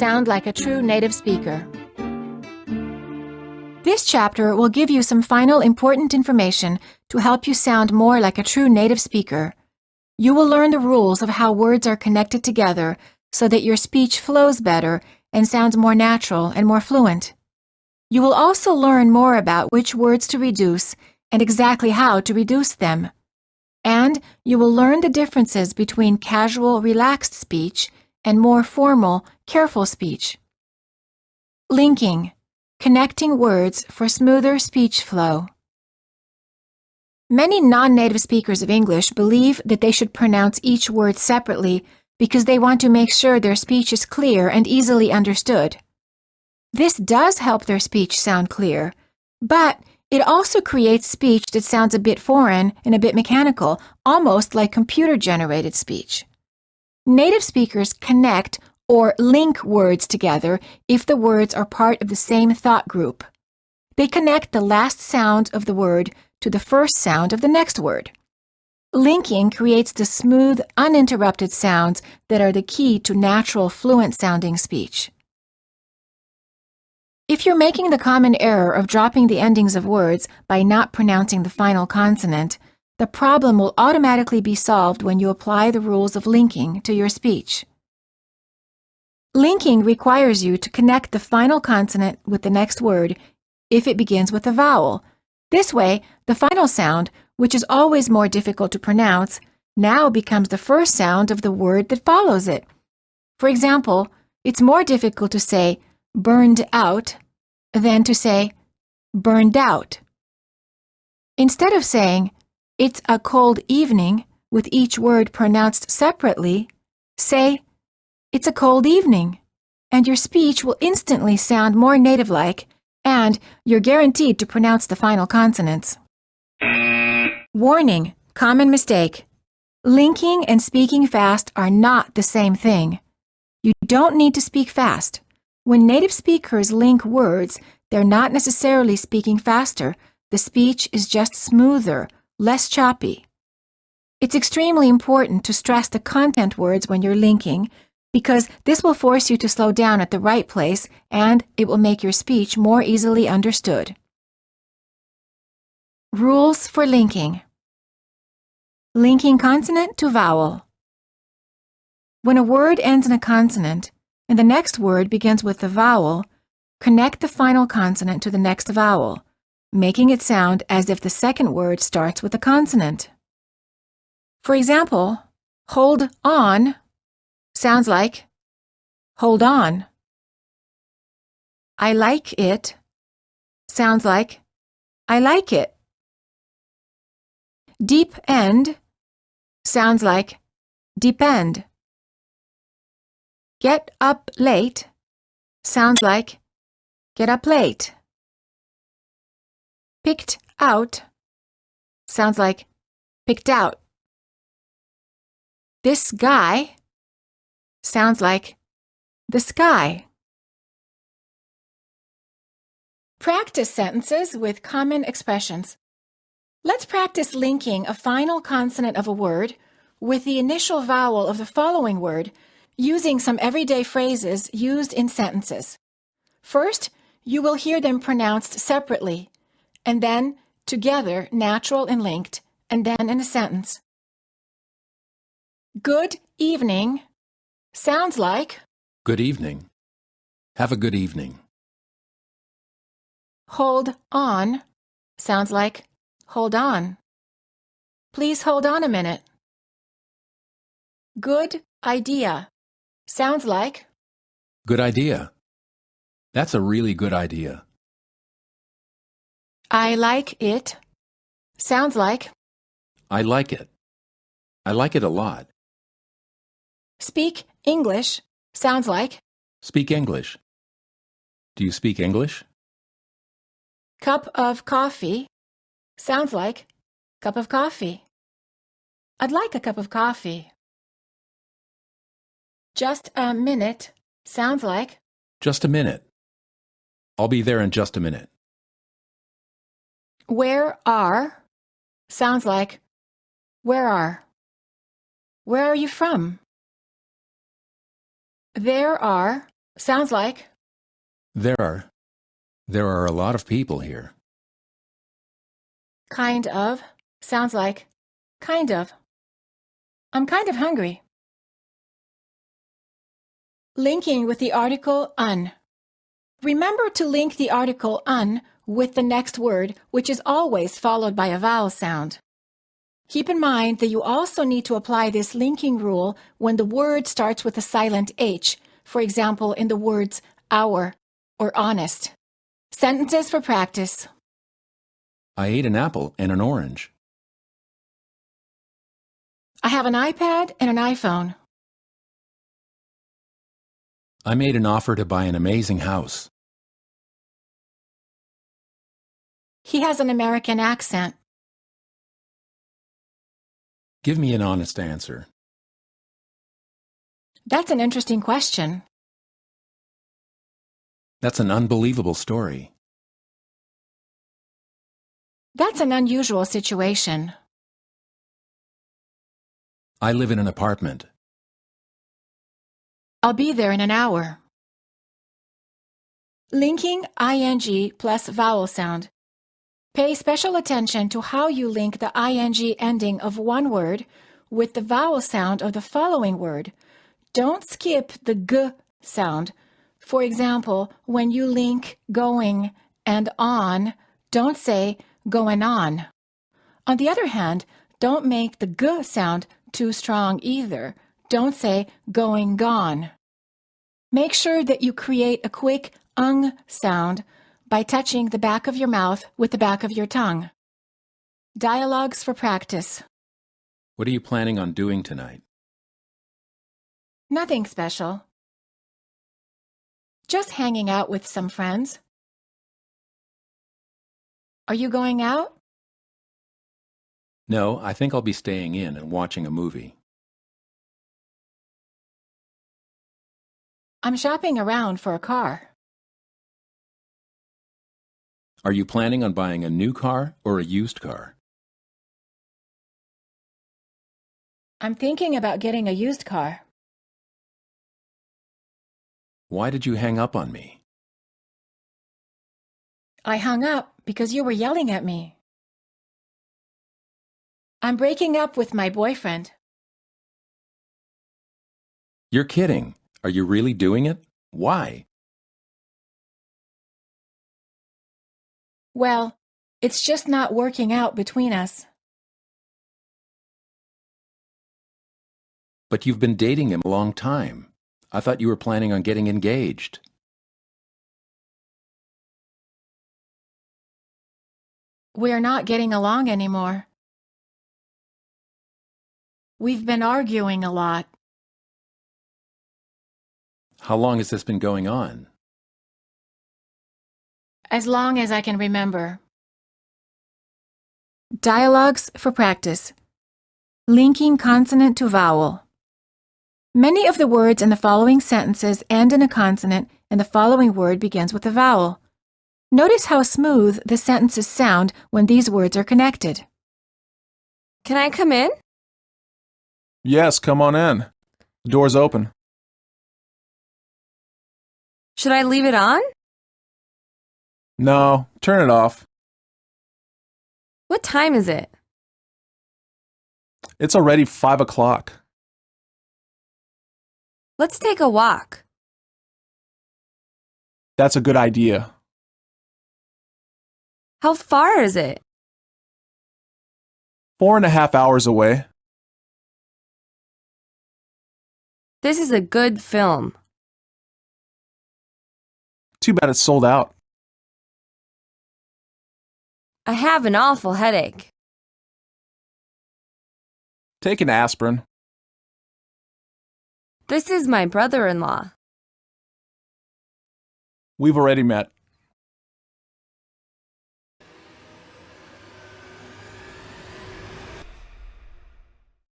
sound like a true native speaker. This chapter will give you some final important information to help you sound more like a true native speaker. You will learn the rules of how words are connected together so that your speech flows better and sounds more natural and more fluent. You will also learn more about which words to reduce and exactly how to reduce them. And you will learn the differences between casual, relaxed speech and more formal, careful speech. Linking. Connecting words for smoother speech flow. Many non-native speakers of English believe that they should pronounce each word separately because they want to make sure their speech is clear and easily understood. This does help their speech sound clear, but it also creates speech that sounds a bit foreign and a bit mechanical, almost like computer-generated speech. Native speakers connect or link words together if the words are part of the same thought group. They connect the last sound of the word to the first sound of the next word. Linking creates the smooth, uninterrupted sounds that are the key to natural, fluent-sounding speech. If you're making the common error of dropping the endings of words by not pronouncing the final consonant, the problem will automatically be solved when you apply the rules of linking to your speech. Linking requires you to connect the final consonant with the next word if it begins with a vowel. This way, the final sound, which is always more difficult to pronounce, now becomes the first sound of the word that follows it. For example, it's more difficult to say burned out than to say burned out. Instead of saying it's a cold evening with each word pronounced separately, say it's a cold evening, and your speech will instantly sound more native-like, and you're guaranteed to pronounce the final consonants. Warning: common mistake. Linking and speaking fast are not the same thing. You don't need to speak fast. When native speakers link words, they're not necessarily speaking faster. The speech is just smoother, less choppy. It's extremely important to stress the content words when you're linking, because this will force you to slow down at the right place and it will make your speech more easily understood. Rules for linking. Linking consonant to vowel. When a word ends in a consonant and the next word begins with the vowel, connect the final consonant to the next vowel, making it sound as if the second word starts with a consonant. For example, hold on sounds like hold on. I like it sounds like I like it. Deep end sounds like depend. Get up late sounds like get up late. Picked out sounds like picked out. This guy sounds like the sky. Practice sentences with common expressions. Let's practice linking a final consonant of a word with the initial vowel of the following word using some everyday phrases used in sentences. First, you will hear them pronounced separately, and then together, natural and linked, and then in a sentence. Good evening sounds like Good evening. Have a good evening. hold on sounds like hold on. Please hold on a minute. Good idea sounds like Good idea. That's a really good idea. I like it sounds like I like it. I like it a lot. speak English sounds like Speak English. Do you speak English? cup of coffee sounds like cup of coffee. I'd like a cup of coffee. Just a minute sounds like Just a minute. I'll be there in just a minute. where are sounds like where are. Where are you from? There are Sounds like. There are a lot of people here. Kind of. Sounds like. Kind of. I'm kind of hungry. Linking with the article un. Remember to link the article un with the next word, which is always followed by a vowel sound. Keep in mind that you also need to apply this linking rule when the word starts with a silent H, for example, in the words our or honest. Sentences for practice. I ate an apple and an orange. I have an iPad and an iPhone. I made an offer to buy an amazing house. He has an American accent. Give me an honest answer. That's an interesting question. That's an unbelievable story. That's an unusual situation. I live in an apartment. I'll be there in an hour. Linking ing plus vowel sound. Pay special attention to how you link the ing ending of one word with the vowel sound of the following word. Don't skip the g sound. For example, when you link going and on, don't say going on. On the other hand, don't make the g sound too strong either. Don't say going gone. Make sure that you create a quick sound by touching the back of your mouth with the back of your tongue. Dialogues for practice. What are you planning on doing tonight? Nothing special. Just hanging out with some friends. Are you going out? No, I think I'll be staying in and watching a movie. I'm shopping around for a car. Are you planning on buying a new car or a used car? I'm thinking about getting a used car. Why did you hang up on me? I hung up because you were yelling at me. I'm breaking up with my boyfriend. You're kidding. Are you really doing it? Why? Well, it's just not working out between us. But you've been dating him a long time. I thought you were planning on getting engaged. We're not getting along anymore. We've been arguing a lot. How long has this been going on? As long as I can remember. Dialogues for practice. Linking consonant to vowel. Many of the words in the following sentences end in a consonant, and the following word begins with a vowel. Notice how smooth the sentences sound when these words are connected. Can I come in? Yes, come on in. The door's open. Should I leave it on? No, turn it off. What time is it? It's already 5 o'clock. Let's take a walk. That's a good idea. How far is it? 4.5 hours away. This is a good film. Too bad it's sold out. I have an awful headache. Take an aspirin. This is my brother-in-law. We've already met.